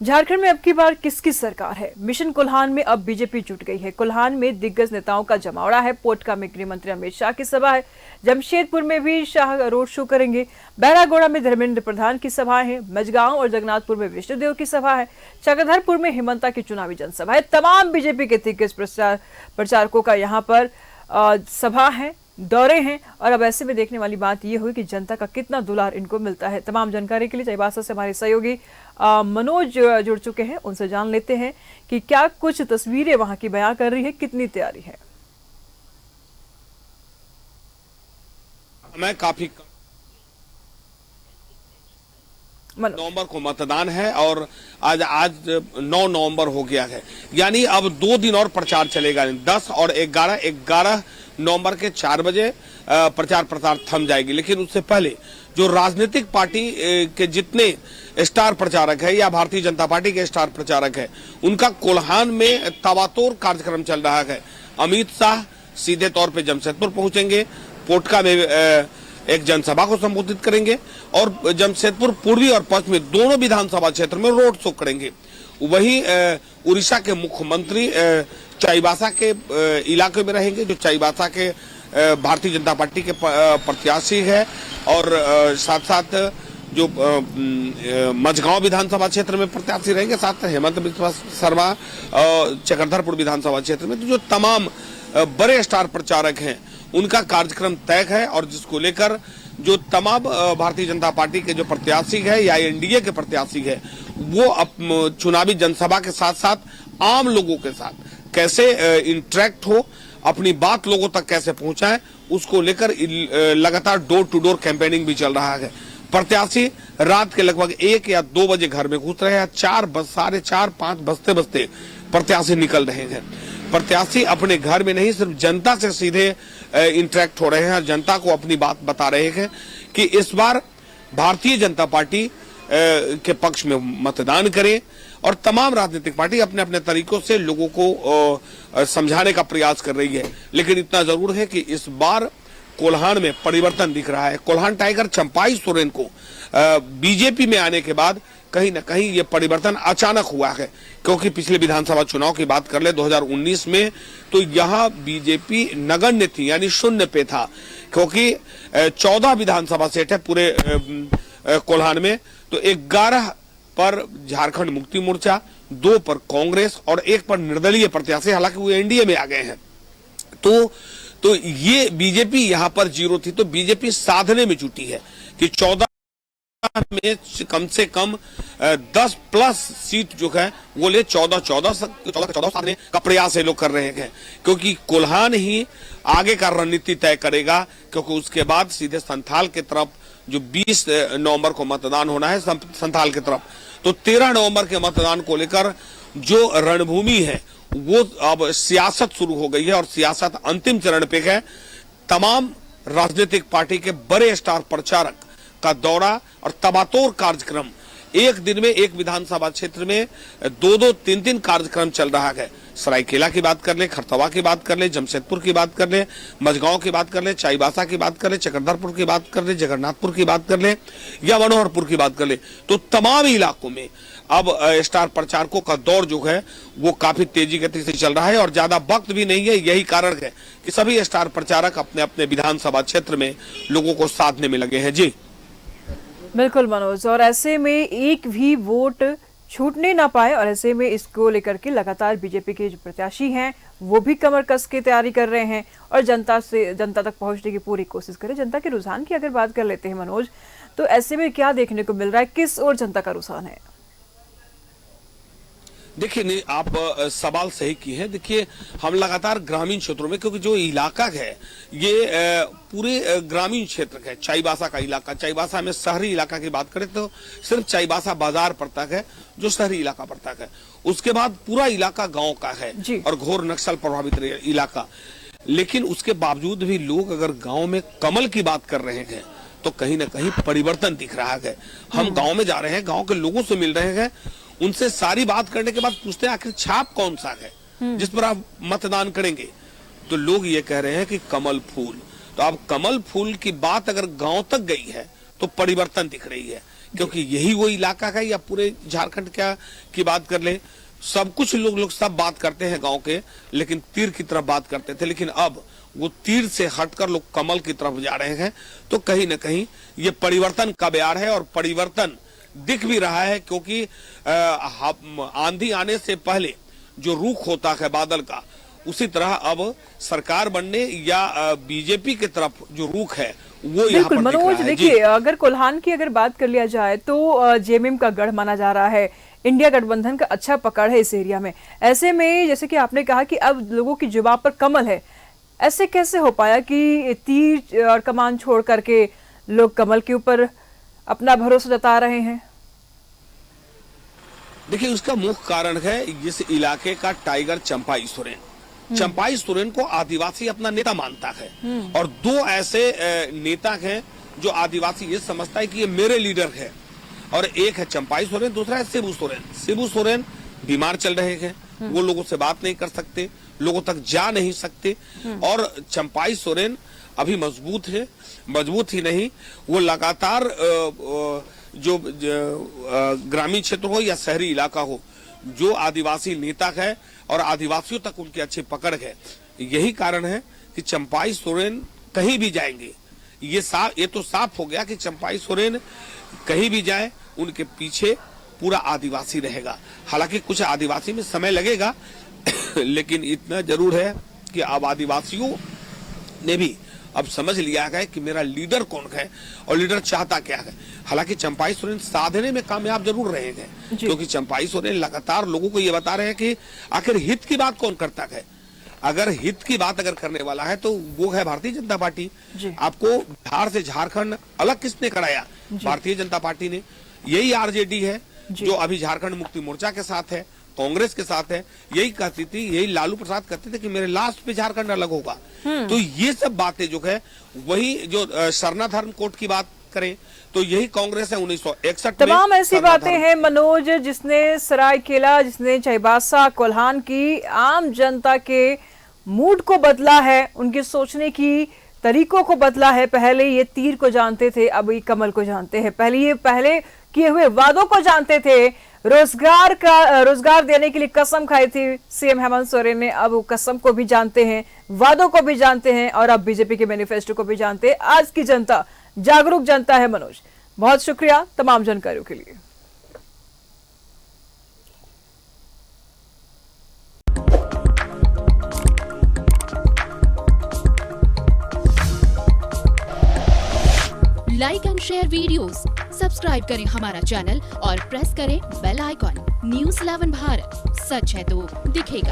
झारखंड में अब की बार किसकी सरकार है? मिशन कोल्हान में अब बीजेपी जुट गई है। कोल्हान में दिग्गज नेताओं का जमावड़ा है। पोटका में गृह मंत्री अमित शाह की सभा है। जमशेदपुर में भी शाह रोड शो करेंगे। बहरागोड़ा में धर्मेंद्र प्रधान की सभा है। मझगांव और जगन्नाथपुर में विष्णुदेव की सभा है। चक्रधरपुर में हिमंता की चुनावी जनसभा है। तमाम बीजेपी के दिग्गज प्रचारकों का यहाँ पर सभा है, दौरे हैं। और अब ऐसे में देखने वाली बात यह हुई कि जनता का कितना दुलार इनको मिलता है। तमाम जानकारी के लिए चाईबासा से हमारे सहयोगी मनोज जुड़ चुके हैं, उनसे जान लेते हैं कि क्या कुछ तस्वीरें वहां की बयां कर रही है, कितनी तैयारी है। मैं काफी नवंबर को मतदान है और आज 9 नवंबर हो गया है, यानी अब 2 दिन और प्रचार चलेगा। 10 और 11 नवंबर के 4 बजे प्रचार प्रसार थम जाएगी। लेकिन उससे पहले जो राजनीतिक पार्टी के जितने स्टार प्रचारक है या भारतीय जनता पार्टी के स्टार प्रचारक है, उनका कोल्हान में तवातोर कार्यक्रम चल रहा है। अमित शाह सीधे तौर पे जमशेदपुर पहुंचेंगे, पोटका में एक जनसभा को संबोधित करेंगे और जमशेदपुर पूर्वी और पश्चिमी दोनों विधानसभा क्षेत्र में रोड शो करेंगे। वहीं उड़ीसा के मुख्यमंत्री चाईबासा के इलाके में रहेंगे, जो चाईबासा के भारतीय जनता पार्टी के प्रत्याशी है, और साथ साथ जो मझगांव विधानसभा क्षेत्र में प्रत्याशी रहेंगे, साथ हेमंत बिस्वा शर्मा चक्रधरपुर विधानसभा क्षेत्र में। तो जो तमाम बड़े स्टार प्रचारक हैं उनका कार्यक्रम तय है, और जिसको लेकर जो तमाम भारतीय जनता पार्टी के जो प्रत्याशी है या एनडीए के प्रत्याशी है, वो चुनावी जनसभा के साथ साथ आम लोगों के साथ कैसे इंटरेक्ट हो, अपनी बात लोगों तक कैसे पहुंचाएं, उसको लेकर लगातार डोर टू डोर कैंपेनिंग भी चल रहा है। प्रत्याशी रात के लगभग 1 या 2 बजे घर में घुस रहे हैं। 4:30, 5 बजते बजते प्रत्याशी निकल रहे हैं। प्रत्याशी अपने घर में नहीं, सिर्फ जनता से सीधे इंटरेक्ट हो रहे हैं, जनता को अपनी बात बता रहे हैं कि इस बार भारतीय जनता पार्टी के पक्ष में मतदान करें। और तमाम राजनीतिक पार्टी अपने अपने तरीकों से लोगों को समझाने का प्रयास कर रही है। लेकिन इतना जरूर है कि इस बार कोल्हान में परिवर्तन दिख रहा है। कोल्हान टाइगर चंपाई सोरेन को बीजेपी में आने के बाद कहीं न कहीं ये परिवर्तन अचानक हुआ है, क्योंकि पिछले विधानसभा चुनाव की बात कर ले 2019 में, तो यहाँ बीजेपी नगण्य थी, यानी शून्य पे था, क्योंकि 14 विधानसभा सीट है पूरे कोल्हान में। तो 11 पर झारखंड मुक्ति मोर्चा, 2 पर कांग्रेस और 1 पर निर्दलीय प्रत्याशी, हालांकि वो एनडीए में आ गए हैं। तो ये बीजेपी यहाँ पर 0 थी। तो बीजेपी साधने में जुटी है कि 14 में कम से कम 10 प्लस सीट जो है वो ले 14 साधने का प्रयास ये लोग कर रहे हैं, क्योंकि कोल्हान ही आगे का रणनीति तय करेगा। क्योंकि उसके बाद सीधे संथाल की तरफ जो 20 नवंबर को मतदान होना है संथाल की तरफ, तो 13 नवंबर के मतदान को लेकर जो रणभूमि है वो अब सियासत शुरू हो गई है, और सियासत अंतिम चरण पे है। तमाम राजनीतिक पार्टी के बड़े स्टार प्रचारक का दौरा और तबातोर कार्यक्रम, एक दिन में एक विधानसभा क्षेत्र में 2-2, 3-3 कार्यक्रम चल रहा है। सरायकेला की बात कर ले, खरतवा की बात कर ले, जमशेदपुर की बात कर ले, मझगांव की बात कर ले, चाईबासा की बात कर ले, चक्रधरपुर की बात कर ले, जगन्नाथपुर की बात कर ले या मनोहरपुर की बात कर ले, तो तमाम इलाकों में अब स्टार प्रचारकों का दौर जो है वो काफी तेजी गति से चल रहा है, और ज्यादा वक्त भी नहीं है। यही कारण है कि सभी स्टार प्रचारक अपने अपने विधानसभा क्षेत्र में लोगों को साधने में लगे हैं। जी बिल्कुल मनोज, और ऐसे में एक भी वोट छूटने ना पाए, और ऐसे में इसको लेकर के लगातार बीजेपी के जो प्रत्याशी हैं वो भी कमर कस के तैयारी कर रहे हैं और जनता तक पहुंचने की पूरी कोशिश करें। जनता के रुझान की अगर बात कर लेते हैं मनोज, तो ऐसे में क्या देखने को मिल रहा है, किस ओर जनता का रुझान है? देखिए, नहीं, आप सवाल सही की है। देखिए, हम लगातार ग्रामीण क्षेत्रों में, क्योंकि जो इलाका है ये पूरे ग्रामीण क्षेत्र है, चाईबासा का इलाका। चाईबासा में शहरी इलाका की बात करें तो सिर्फ चाईबासा बाजार पड़ता है जो शहरी इलाका पड़ता है। उसके बाद पूरा इलाका गांव का है और घोर नक्सल प्रभावित इलाका। लेकिन उसके बावजूद भी लोग अगर गांव में कमल की बात कर रहे हैं तो कहीं ना कहीं परिवर्तन दिख रहा है। हम गांव में जा रहे हैं, गांव के लोगों से मिल रहे हैं, उनसे सारी बात करने के बाद पूछते हैं आखिर छाप कौन सा है जिस पर आप मतदान करेंगे, तो लोग ये कह रहे हैं कि कमल फूल। तो अब कमल फूल की बात अगर गांव तक गई है तो परिवर्तन दिख रही है, क्योंकि यही वो इलाका है, या पूरे झारखंड की बात कर ले, सब कुछ लोग सब बात करते हैं गांव के, लेकिन तीर की तरफ बात करते थे, लेकिन अब वो तीर से हटकर लोग कमल की तरफ जा रहे हैं। तो कहीं न कहीं ये परिवर्तन का बयार है, और परिवर्तन दिख भी रहा है, क्योंकि आंधी आने से पहले जो रुख होता है बादल का, उसी तरह अब सरकार बनने या बीजेपी की तरफ जो रुख है वो यहाँ पर बिल्कुल मनोज, देखिए अगर कोल्हान की बात कर लिया जाए तो जेएमएम का गढ़ माना जा रहा है, इंडिया गठबंधन का अच्छा पकड़ है इस एरिया में। ऐसे में जैसे कि आपने कहा कि अब लोगों की जुबान पर कमल है, ऐसे कैसे हो पाया कि तीर और कमान छोड़ करके लोग कमल के ऊपर अपना भरोसा जता रहे हैं? देखिए, उसका मुख्य कारण है इस इलाके का टाइगर चंपाई सोरेन। चंपाई सोरेन को आदिवासी अपना नेता मानता है, और दो ऐसे नेता हैं जो आदिवासी ये समझता है कि ये मेरे लीडर है, और एक है चंपाई सोरेन, दूसरा है शिबू सोरेन। शिबू सोरेन बीमार चल रहे हैं, वो लोगों से बात नहीं कर सकते, लोगों तक जा नहीं सकते, और चंपाई सोरेन अभी मजबूत है। मजबूत ही नहीं, वो लगातार जो ग्रामीण क्षेत्र हो या शहरी इलाका हो, जो आदिवासी नेता है और आदिवासियों तक उनकी अच्छी पकड़ है। यही कारण है कि चंपाई सोरेन कहीं भी जाएंगे, ये तो साफ हो गया कि चंपाई सोरेन कहीं भी जाए उनके पीछे पूरा आदिवासी रहेगा। हालांकि कुछ आदिवासी में समय लगेगा लेकिन इतना जरूर है कि अब आदिवासियों ने भी अब समझ लिया है कि मेरा लीडर कौन है और लीडर चाहता क्या है। हालांकि चंपाई सोरेन साधने में कामयाब जरूर रहे हैं, क्योंकि चंपाई सोरेन लगातार लोगों को ये बता रहे हैं कि आखिर हित की बात कौन करता है। अगर हित की बात अगर करने वाला है तो वो है भारतीय जनता पार्टी। आपको बिहार से झारखंड अलग किसने कराया? भारतीय जनता पार्टी ने। यही आरजेडी है जो अभी झारखंड मुक्ति मोर्चा के साथ है, कांग्रेस के साथ है। यही कहती थी, यही लालू प्रसाद कहते थे कि मेरे लास्ट पे झारखंड अलग होगा। तो ये सब बातें जो है, वही जो सरना धर्म कोड की बात करें तो यही कांग्रेस है 1961 तमाम ऐसी बातें हैं मनोज, जिसने सरायकेला, जिसने चाईबासा, कोल्हान की आम जनता के मूड को बदला है, उनके सोचने की तरीकों को बदला है। पहले ये तीर को जानते थे, अब ये कमल को जानते हैं। पहले किए हुए वादों को जानते थे, रोजगार देने के लिए कसम खाई थी सीएम हेमंत सोरेन ने, अब वो कसम को भी जानते हैं, वादों को भी जानते हैं, और अब बीजेपी के मैनिफेस्टो को भी जानते हैं। आज की जनता जागरूक जनता है मनोज। बहुत शुक्रिया तमाम जानकारियों के लिए। Like and share videos, subscribe करें हमारा चैनल और प्रेस करें बेल आइकॉन। न्यूज़ 11 भारत, सच है तो दिखेगा।